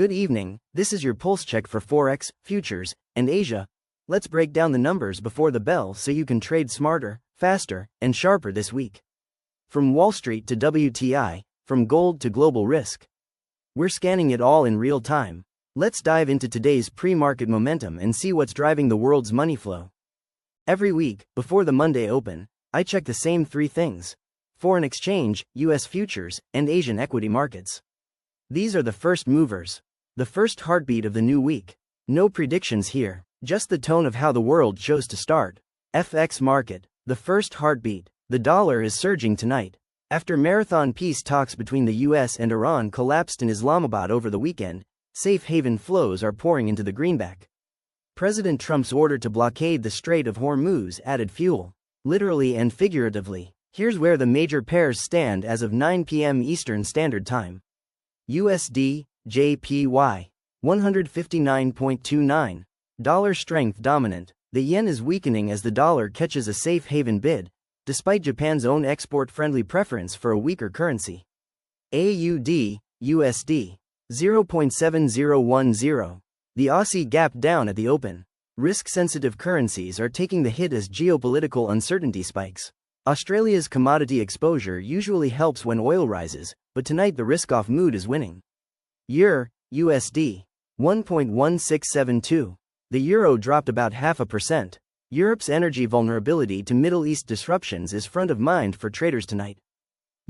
Good evening, this is your pulse check for Forex, futures, and Asia. Let's break down the numbers before the bell so you can trade smarter, faster, and sharper this week. From Wall Street to WTI, from gold to global risk. We're scanning it all in real time. Let's dive into today's pre-market momentum and see what's driving the world's money flow. Every week, before the Monday open, I check the same three things: foreign exchange, US futures, and Asian equity markets. These are the first movers. The first heartbeat of the new week. No predictions here, just the tone of how the world chose to start. FX market. The first heartbeat. The dollar is surging tonight. After marathon peace talks between the US and Iran collapsed in Islamabad over the weekend, safe haven flows are pouring into the greenback. President Trump's order to blockade the Strait of Hormuz added fuel, literally and figuratively. Here's where the major pairs stand as of 9 p.m. Eastern Standard Time. USD, JPY, 159.29. Dollar strength dominant. The yen is weakening as the dollar catches a safe haven bid, despite Japan's own export-friendly preference for a weaker currency. AUD, USD, 0.7010. The Aussie gap down at the open. Risk-sensitive currencies are taking the hit as geopolitical uncertainty spikes. Australia's commodity exposure usually helps when oil rises, but tonight the risk-off mood is winning. Euro, USD, 1.1672. The euro dropped about 0.5%. Europe's energy vulnerability to Middle East disruptions is front of mind for traders tonight.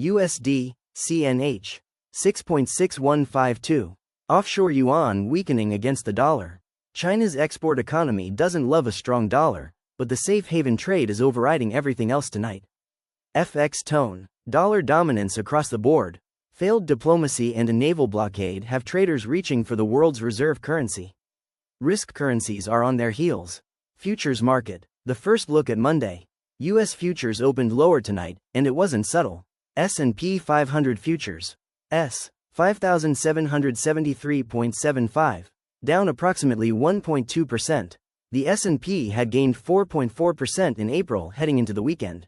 USD, CNH, 6.6152. Offshore yuan weakening against the dollar. China's export economy doesn't love a strong dollar, but the safe haven trade is overriding everything else tonight. FX tone. Dollar dominance across the board. Failed diplomacy and a naval blockade have traders reaching for the world's reserve currency. Risk currencies are on their heels. Futures market. The first look at Monday. US futures opened lower tonight, and it wasn't subtle. S&P 500 futures. S. 5,773.75. Down approximately 1.2%. The S&P had gained 4.4% in April heading into the weekend.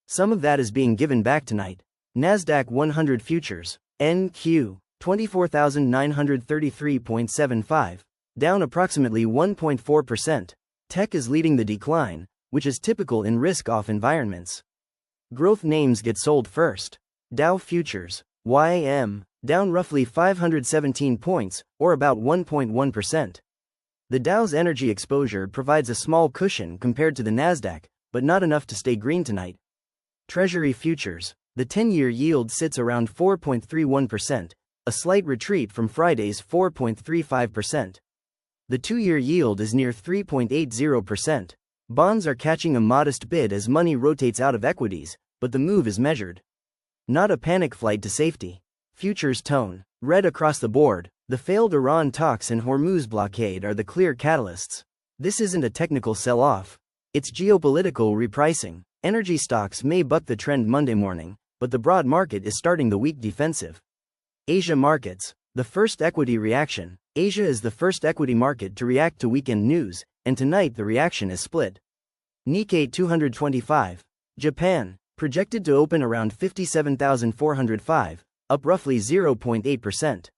Some of that is being given back tonight. Nasdaq 100 futures. NQ. 24,933.75. Down approximately 1.4%. Tech is leading the decline, which is typical in risk-off environments. Growth names get sold first. Dow futures. YM. Down roughly 517 points, or about 1.1%. The Dow's energy exposure provides a small cushion compared to the Nasdaq, but not enough to stay green tonight. Treasury futures. The 10-year yield sits around 4.31%, a slight retreat from Friday's 4.35%. The 2-year yield is near 3.80%. Bonds are catching a modest bid as money rotates out of equities, but the move is measured. Not a panic flight to safety. Futures tone. Red across the board. The failed Iran talks and Hormuz blockade are the clear catalysts. This isn't a technical sell-off. It's geopolitical repricing. Energy stocks may buck the trend Monday morning, but the broad market is starting the week defensive. Asia markets. The first equity reaction. Asia is the first equity market to react to weekend news, and tonight the reaction is split. Nikkei 225. Japan, projected to open around 57,405, up roughly 0.8%.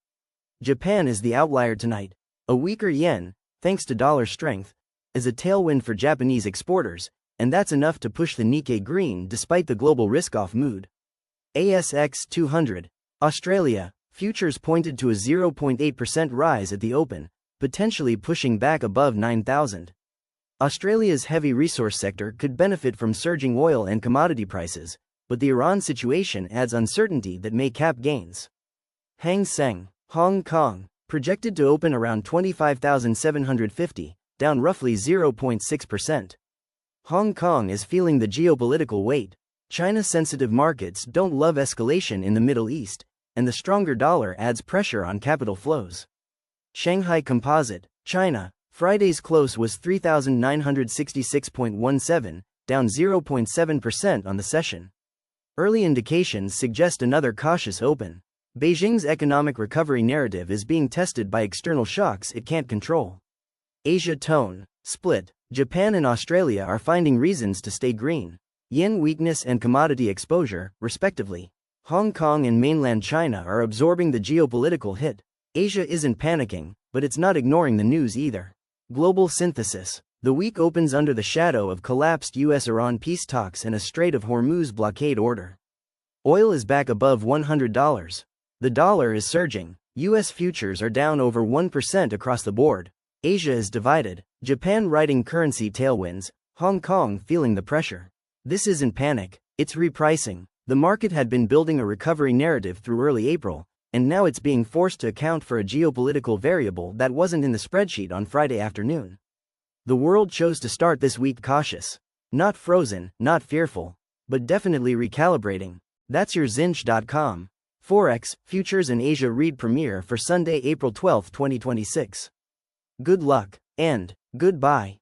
Japan is the outlier tonight. A weaker yen, thanks to dollar strength, is a tailwind for Japanese exporters, and that's enough to push the Nikkei green despite the global risk-off mood. ASX 200. Australia, futures pointed to a 0.8% rise at the open, potentially pushing back above 9,000. Australia's heavy resource sector could benefit from surging oil and commodity prices, but the Iran situation adds uncertainty that may cap gains. Hang Seng, Hong Kong, projected to open around 25,750, down roughly 0.6%. Hong Kong is feeling the geopolitical weight. China-sensitive markets don't love escalation in the Middle East, and the stronger dollar adds pressure on capital flows. Shanghai Composite, China, Friday's close was 3,966.17, down 0.7% on the session. Early indications suggest another cautious open. Beijing's economic recovery narrative is being tested by external shocks it can't control. Asia tone, split. Japan and Australia are finding reasons to stay green. Yen weakness and commodity exposure, respectively. Hong Kong and mainland China are absorbing the geopolitical hit. Asia isn't panicking, but it's not ignoring the news either. Global synthesis. The week opens under the shadow of collapsed US-Iran peace talks and a Strait of Hormuz blockade order. Oil is back above $100. The dollar is surging. US futures are down over 1% across the board. Asia is divided. Japan riding currency tailwinds, Hong Kong feeling the pressure. This isn't panic, it's repricing. The market had been building a recovery narrative through early April, and now it's being forced to account for a geopolitical variable that wasn't in the spreadsheet on Friday afternoon. The world chose to start this week cautious. Not frozen, not fearful, but definitely recalibrating. That's your Zintch.com. Forex, Futures in Asia read premiere for Sunday, April 12, 2026. Good luck, and goodbye.